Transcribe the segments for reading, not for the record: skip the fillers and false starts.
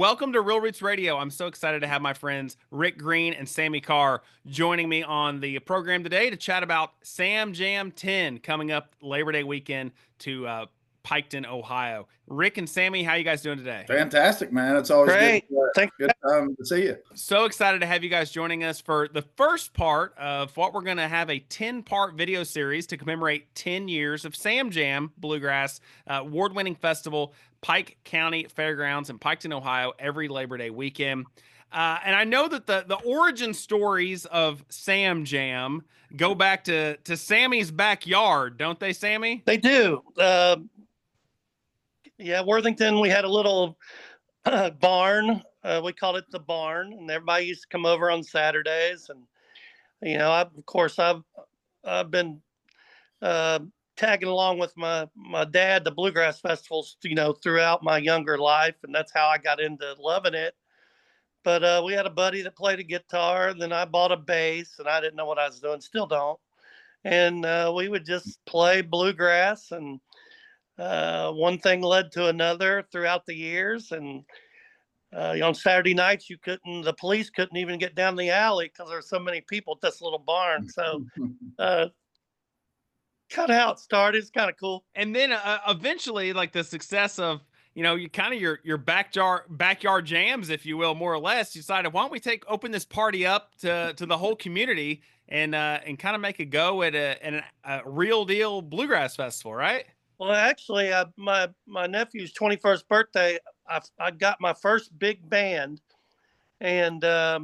Welcome to Real Roots Radio. I'm so excited to have my friends Rick Greene and Sammy Karr joining me on the program today to chat about SamJam 10 coming up Labor Day weekend to Piketon, Ohio. Rick and Sammy, how you guys doing today? Fantastic, man. It's always Great. good to see you. So excited to have you guys joining us for the first part of what we're going to have a 10-part video series to commemorate 10 years of SamJam Bluegrass award-winning festival, Pike County Fairgrounds in Piketon, Ohio, every Labor Day weekend. And I know that the origin stories of SamJam go back to Sammy's backyard, don't they, Sammy? They do. Yeah, Worthington, we had a little barn. We called it the barn, and everybody used to come over on Saturdays. And I've been tagging along with my dad, the bluegrass festivals, throughout my younger life, and that's how I got into loving it. But we had a buddy that played a guitar, and then I bought a bass, and I didn't know what I was doing, still don't. And we would just play bluegrass, and one thing led to another throughout the years. And on Saturday nights, the police couldn't even get down the alley because there were so many people at this little barn. So kind of how it started. It's kind of cool. And then eventually, like the success of, you kind of your backyard jams, if you will, more or less, you decided, why don't we open this party up to the whole community and kind of make a go at a real deal bluegrass festival, right? Well, actually, my nephew's 21st birthday, I got my first big band, and I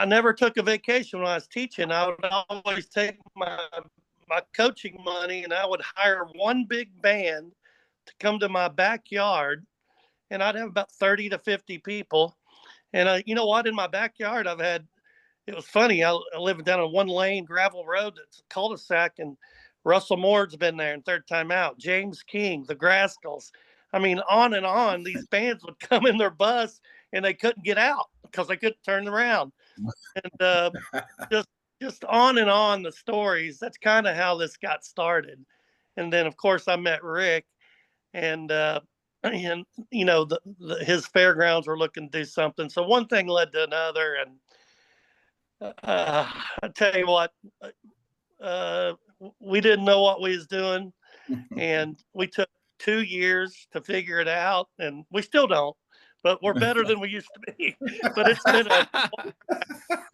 never took a vacation when I was teaching. I would always take my coaching money, and I would hire one big band to come to my backyard, and I'd have about 30 to 50 people. And you know what? In my backyard, it was funny. I live down a one-lane gravel road that's a cul-de-sac, and Russell Moore's been there in Third Time Out, James King, the Grascals. I mean, on and on. These bands would come in their bus, and they couldn't get out because they couldn't turn around. And just on and on the stories. That's kind of how this got started. And then, of course, I met Rick, and his fairgrounds were looking to do something. So one thing led to another, and I tell you what, we didn't know what we was doing, and we took 2 years to figure it out, and we still don't, but we're better than we used to be. But it's been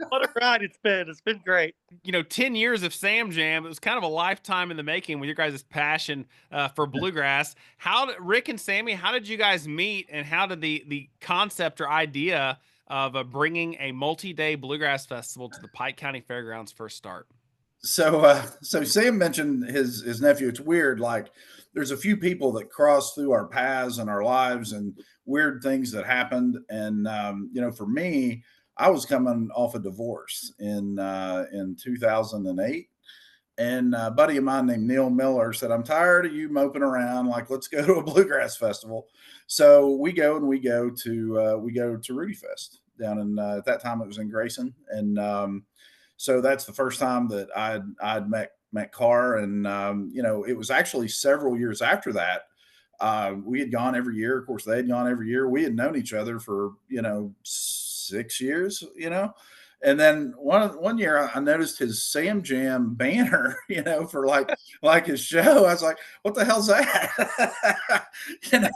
what a ride it's been. It's been great. 10 years of SamJam, it was kind of a lifetime in the making with your guys' passion for bluegrass. Rick and Sammy, how did you guys meet, and how did the concept or idea of bringing a multi-day bluegrass festival to the Pike County Fairgrounds first start? So Sam mentioned his nephew. It's weird. Like, there's a few people that cross through our paths and our lives, and weird things that happened. And for me, I was coming off a divorce in 2008, and a buddy of mine named Neil Miller said, "I'm tired of you moping around. Like, let's go to a bluegrass festival." So we go to Rudy Fest down in at that time it was in Grayson, and so that's the first time that I'd met Karr, and it was actually several years after that. We had gone every year. Of course, they had gone every year. We had known each other for 6 years. And then one year I noticed his SamJam banner, for like his show. I was like, "What the hell's that?" And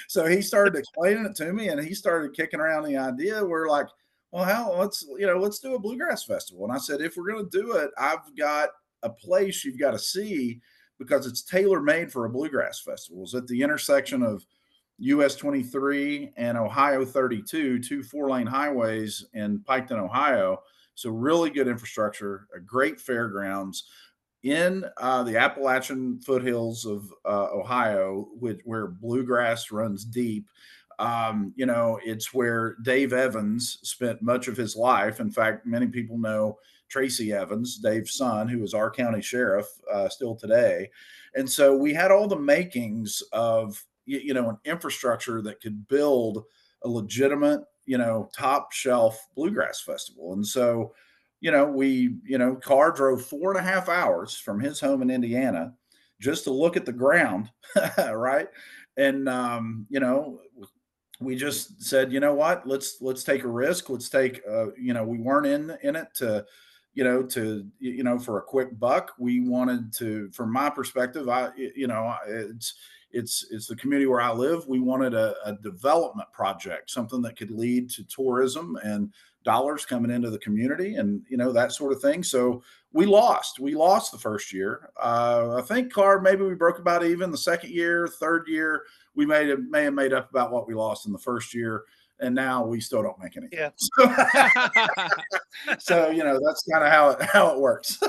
so he started explaining it to me, and he started kicking around the idea. We're like, "Well, let's do a bluegrass festival." And I said, "If we're going to do it, I've got a place you've got to see, because it's tailor made for a bluegrass festival. It's at the intersection of US 23 and Ohio 32, two 4-lane highways in Piketon, Ohio. So really good infrastructure, a great fairgrounds in the Appalachian foothills of Ohio, where bluegrass runs deep. It's where Dave Evans spent much of his life. In fact, many people know Tracy Evans, Dave's son, who is our county sheriff still today. And so we had all the makings of, an infrastructure that could build a legitimate, top shelf bluegrass festival. And so, Karr drove 4.5 hours from his home in Indiana just to look at the ground, right? And, we just said, you know what, let's take a risk. Let's take, we weren't in it to, for a quick buck. We wanted to, from my perspective, it's the community where I live. We wanted a development project, something that could lead to tourism and dollars coming into the community, and that sort of thing. So we lost the first year. I think, Karr, maybe we broke about even the second year. Third year, we may have made up about what we lost in the first year, and now we still don't make anything. Yeah. So that's kind of how it works.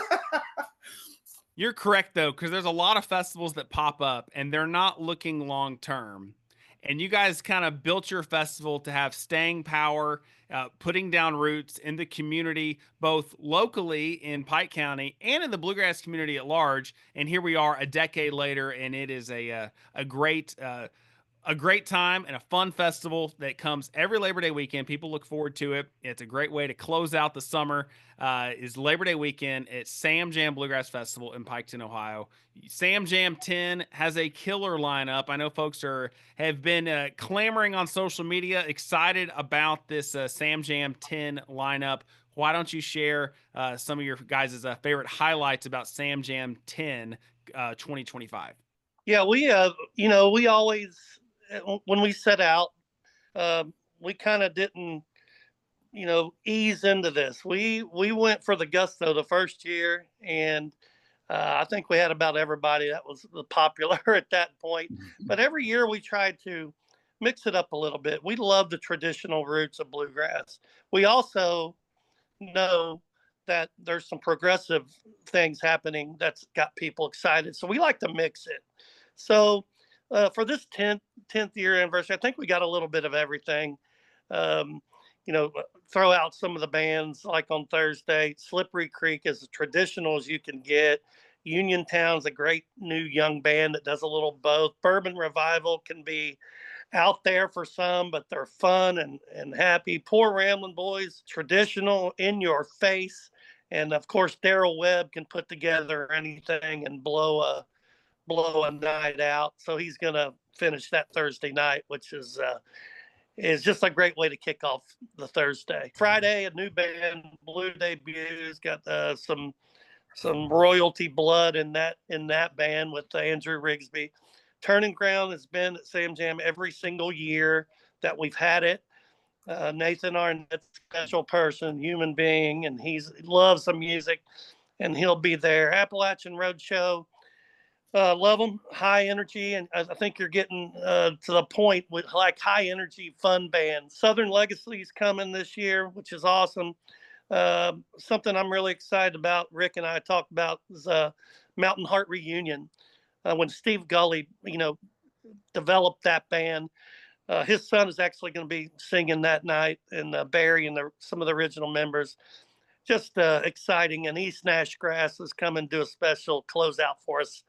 You're correct, though, because there's a lot of festivals that pop up and they're not looking long term. And you guys kind of built your festival to have staying power, putting down roots in the community, both locally in Pike County and in the bluegrass community at large. And here we are a decade later, and it is a great time and a fun festival that comes every Labor Day weekend. People look forward to it. It's a great way to close out the summer. Is Labor Day weekend at SamJam Bluegrass Festival in Piketon, Ohio. SamJam 10 has a killer lineup. I know folks have been clamoring on social media, excited about this SamJam 10 lineup. Why don't you share some of your guys' favorite highlights about SamJam 10 2025? Yeah, we always, when we set out, we kind of didn't, ease into this. We went for the gusto the first year, and I think we had about everybody that was popular at that point. But every year we tried to mix it up a little bit. We love the traditional roots of bluegrass. We also know that there's some progressive things happening that's got people excited. So we like to mix it. So for this 10th year anniversary, I think we got a little bit of everything. Throw out some of the bands like on Thursday. Slippery Creek is as traditional as you can get. Uniontown's a great new young band that does a little both. Bourbon Revival can be out there for some, but they're fun and happy. Poor Ramblin' Boys, traditional, in your face. And of course, Daryl Webb can put together anything and blow a night out. So he's going to finish that Thursday night, which is just a great way to kick off the Thursday. Friday, a new band, Blue Debuts, got some royalty blood in that band with Andrew Rigsby. Turning Ground has been at SamJam every single year that we've had it. Nathan Arnett's a special person, human being, and he loves some music, and he'll be there. Appalachian Roadshow, love them, high energy, and I think you're getting to the point with like high energy fun bands. Southern Legacy is coming this year, which is awesome. Something I'm really excited about, Rick and I talked about, is Mountain Heart Reunion. When Steve Gully, developed that band, his son is actually going to be singing that night, and Barry and some of the original members. Just exciting. And East Nash Grass is coming to a special closeout for us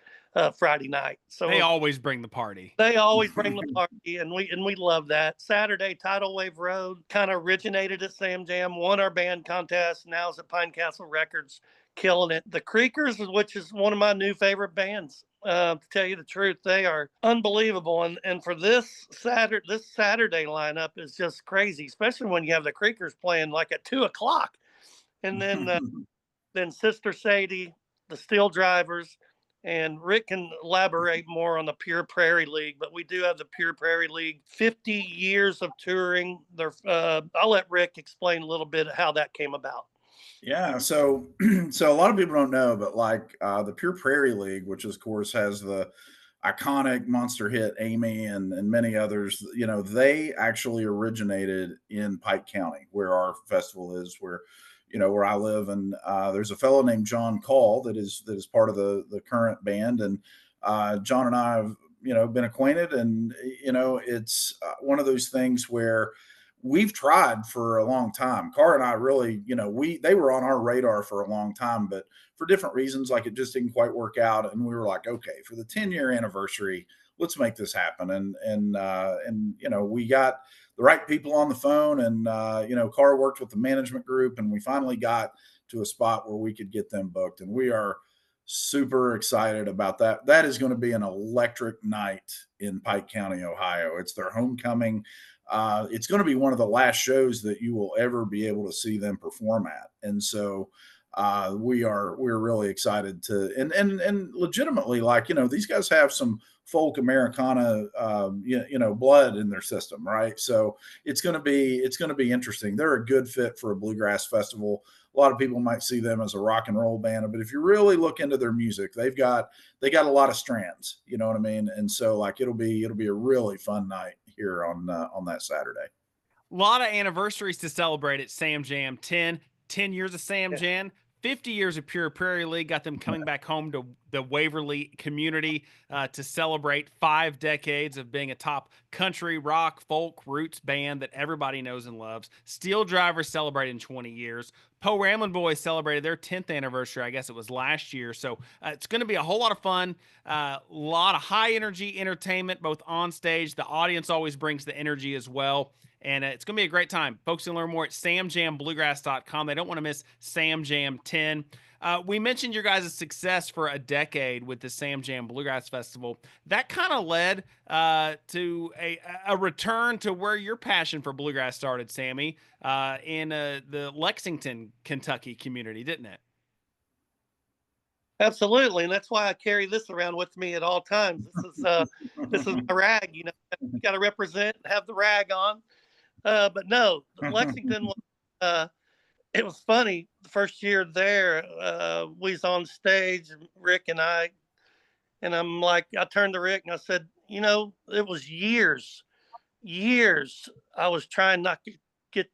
Friday night. So they always bring the party. They always bring the party, and we love that. Saturday, Tidal Wave Road kind of originated at SamJam, won our band contest, now is at Pine Castle Records, killing it. The Creekers, which is one of my new favorite bands. To tell you the truth, they are unbelievable, and for this Saturday lineup is just crazy, especially when you have the Creekers playing like at 2:00, and then Sister Sadie, the Steel Drivers, and Rick can elaborate more on the Pure Prairie League, but we do have the Pure Prairie League, 50 years of touring. I'll let Rick explain a little bit how that came about. Yeah, so a lot of people don't know, but like the Pure Prairie League, which of course has the iconic monster hit Amy and many others, they actually originated in Pike County, where our festival is, where I live. And there's a fellow named John Call that is part of the current band, and John and I have been acquainted, and it's one of those things where we've tried for a long time. Karr and I really, they were on our radar for a long time, but for different reasons, like it just didn't quite work out. And we were like, okay, for the 10-year anniversary, let's make this happen. And we got the right people on the phone, and Karr worked with the management group, and we finally got to a spot where we could get them booked. And we are super excited about that. That is going to be an electric night in Pike County, Ohio. It's their homecoming. it's going to be one of the last shows that you will ever be able to see them perform at. And so we're really excited to, and legitimately, like, these guys have some folk Americana, blood in their system, right? So it's going to be interesting. They're a good fit for a bluegrass festival. A lot of people might see them as a rock and roll band, but if you really look into their music, they got a lot of strands, you know what I mean? And so, like, it'll be a really fun night here on that Saturday. A lot of anniversaries to celebrate at SamJam. 10 years of SamJam, 50 years of Pure Prairie League, got them coming back home to the Waverly community to celebrate 5 decades of being a top country, rock, folk, roots band that everybody knows and loves. Steel Drivers celebrating 20 years. Poe Ramblin' Boys celebrated their 10th anniversary. I guess it was last year. So it's going to be a whole lot of fun. A lot of high energy entertainment, both on stage. The audience always brings the energy as well. And it's going to be a great time. Folks can learn more at samjambluegrass.com. They don't want to miss SamJam 10. We mentioned your guys' success for a decade with the SamJam Bluegrass Festival. That kind of led to a return to where your passion for bluegrass started, Sammy, in the Lexington, Kentucky community, didn't it? Absolutely, and that's why I carry this around with me at all times. This is my rag. You got to represent, have the rag on. But no, Lexington was, it was funny. The first year there, we was on stage, Rick and I, and I'm like, I turned to Rick and I said, it was years I was trying not to get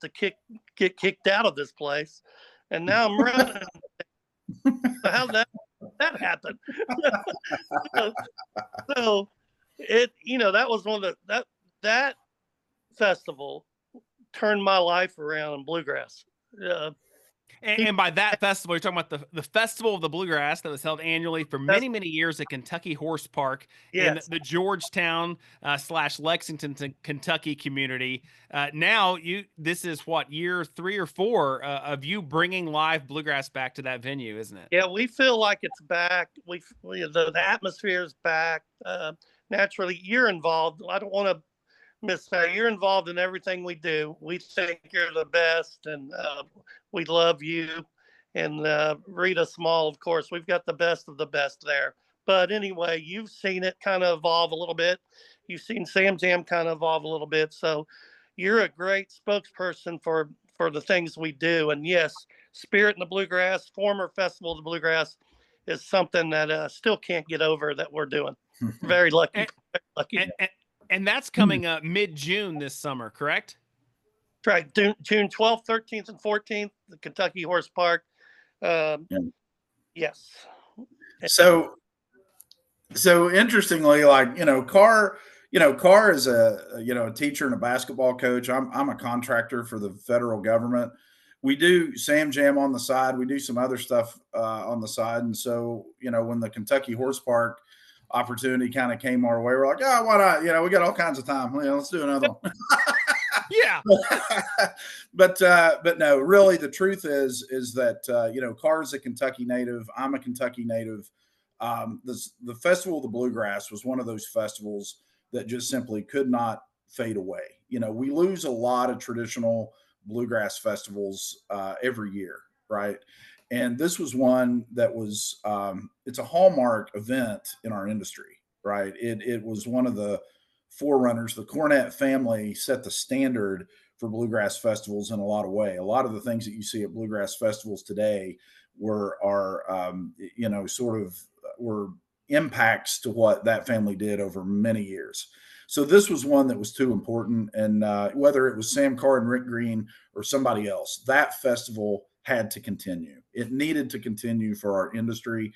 kicked out of this place. And now I'm running. How did that happen? so it, that was one of that festival turned my life around in bluegrass. And by that festival, you're talking about the Festival of the Bluegrass that was held annually for many, many years at Kentucky Horse Park in the Georgetown / Lexington, Kentucky community. Now, this is what, year 3 or 4 of you bringing live bluegrass back to that venue, isn't it? Yeah, we feel like it's back. The atmosphere is back. Naturally, you're involved. I don't want to missay. You're involved in everything we do. We think you're the best, and we love you. And Rita Small, of course, we've got the best of the best there. But anyway, you've seen it kind of evolve a little bit. You've seen SamJam kind of evolve a little bit. So you're a great spokesperson for the things we do. And yes, Spirit in the Bluegrass, former Festival of the Bluegrass, is something that still can't get over that we're doing. Very lucky. Very lucky. And that's coming up mid-June this summer, correct? Right. June 12th, 13th, and 14th, the Kentucky Horse Park. Yes. So interestingly, like, Karr is a teacher and a basketball coach. I'm a contractor for the federal government. We do SamJam on the side. We do some other stuff on the side. And so, when the Kentucky Horse Park opportunity kind of came our way, we're like, oh, why not? We got all kinds of time. Let's do another one. Yeah. but no, really, the truth is that Karr's a Kentucky native. I'm a Kentucky native. The Festival of the Bluegrass was one of those festivals that just simply could not fade away. We lose a lot of traditional bluegrass festivals every year, right? And this was one that was, it's a hallmark event in our industry, right? It was one of the forerunners. The Cornett family set the standard for bluegrass festivals in a lot of ways. A lot of the things that you see at bluegrass festivals today were impacts to what that family did over many years. So this was one that was too important. And whether it was Sam Karr and Rick Greene or somebody else, that festival had to continue. It needed to continue for our industry.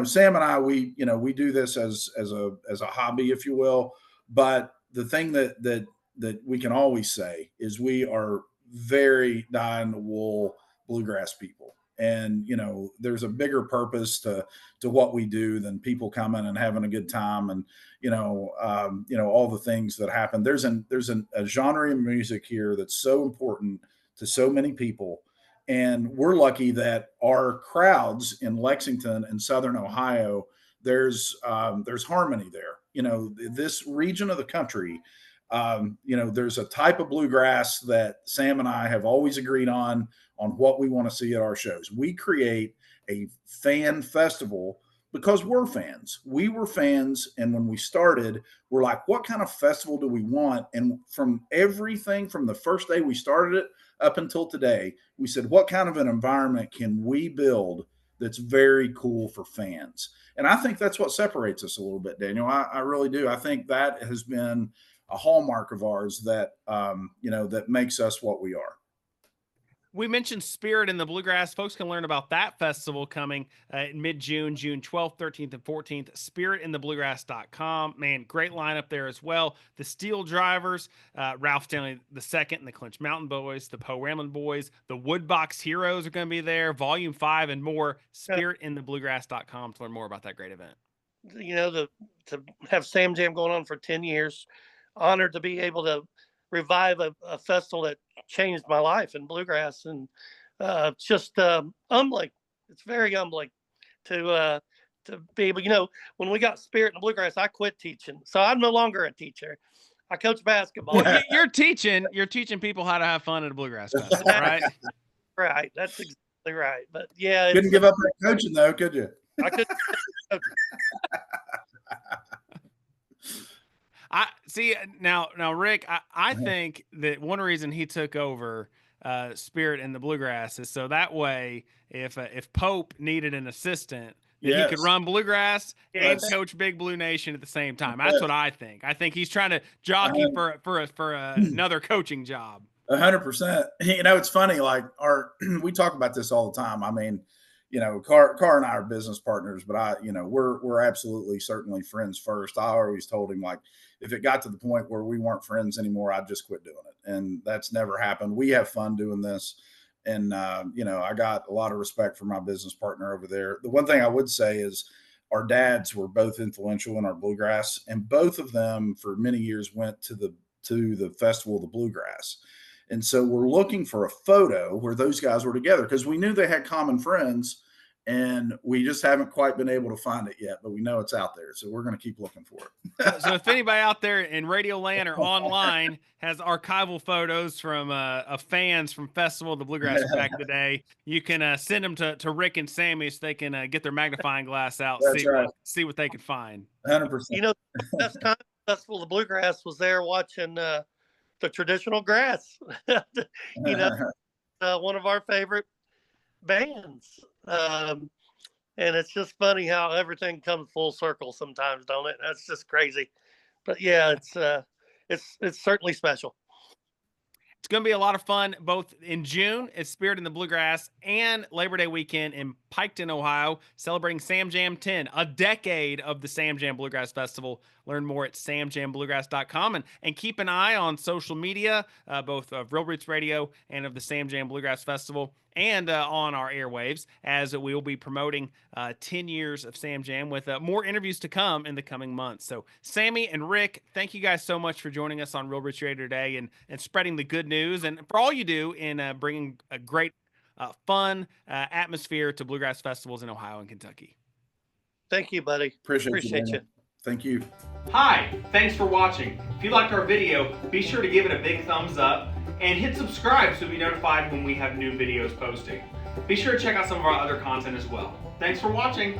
Sam and I, we do this as a hobby, if you will. But the thing that we can always say is we are very dyed-in-the-wool bluegrass people. And, there's a bigger purpose to what we do than people coming and having a good time. And, all the things that happen. There's a genre of music here that's so important to so many people. And we're lucky that our crowds in Lexington and Southern Ohio, there's harmony there. This region of the country There's a type of bluegrass that Sam and I have always agreed on what we want to see at our shows. We create a fan festival because we're fans. We were fans, and when we started, we're like, what kind of festival do we want? And from everything from the first day we started it up until today, we said, what kind of an environment can we build that's very cool for fans? And I think that's what separates us a little bit, Daniel. I really do. I think that has been a hallmark of ours that that makes us what we are. We mentioned Spirit in the Bluegrass. Folks can learn about that festival coming in mid-June, June 12th, 13th, and 14th. SpiritInTheBluegrass.com. Man, great lineup there as well. The Steel Drivers, Ralph Stanley II and the Clinch Mountain Boys, the Poe Ramlin Boys, the Woodbox Heroes are going to be there, Volume 5 and more. SpiritInTheBluegrass.com to learn more about that great event. To have SamJam going on for 10 years, honored to be able to revive a festival that changed my life in bluegrass, and it's just humbling. It's very humbling to be able. When we got Spirit in the Bluegrass, I quit teaching, so I'm no longer a teacher. I coach basketball. Well, you're teaching people how to have fun at a bluegrass festival, right? Right, that's exactly right. But yeah, couldn't give up that coaching though, could you? I couldn't. I see now, Rick, I think that one reason he took over Spirit in the Bluegrass is so that way, if Pope needed an assistant, then he could run bluegrass and coach Big Blue Nation at the same time. That's what I think. I think he's trying to jockey for another coaching job. 100%. It's funny. Like we talk about this all the time. I mean, Karr and I are business partners, but we're absolutely certainly friends first. I always told him, like, if it got to the point where we weren't friends anymore, I'd just quit doing it. And that's never happened. We have fun doing this. And, I got a lot of respect for my business partner over there. The one thing I would say is our dads were both influential in our bluegrass, and both of them for many years went to the Festival of the Bluegrass. And so we're looking for a photo where those guys were together because we knew they had common friends, and we just haven't quite been able to find it yet, but we know it's out there. So we're going to keep looking for it. So if anybody out there in Radio Land or online has archival photos from fans from Festival of the Bluegrass back in the day, you can send them to Rick and Sammy so they can get their magnifying glass out, see what they can find. 100%. The best time Festival of the Bluegrass was there watching the traditional grass. One of our favorite bands. And it's just funny how everything comes full circle sometimes, don't it? That's just crazy. But yeah, it's certainly special. It's going to be a lot of fun both in June at Spirit in the Bluegrass and Labor Day weekend in Piketon, Ohio, celebrating SamJam 10, a decade of the SamJam Bluegrass Festival. Learn more at SamJamBluegrass.com and keep an eye on social media, both of Real Roots Radio and of the SamJam Bluegrass Festival, and on our airwaves, as we will be promoting 10 years of SamJam with more interviews to come in the coming months. So Sammy and Rick, thank you guys so much for joining us on Real Roots Radio today and spreading the good news and for all you do in bringing a great, fun atmosphere to bluegrass festivals in Ohio and Kentucky. Thank you, buddy. Appreciate you. Thank you. Hi, thanks for watching. If you liked our video, be sure to give it a big thumbs up and hit subscribe so you'll be notified when we have new videos posting. Be sure to check out some of our other content as well. Thanks for watching.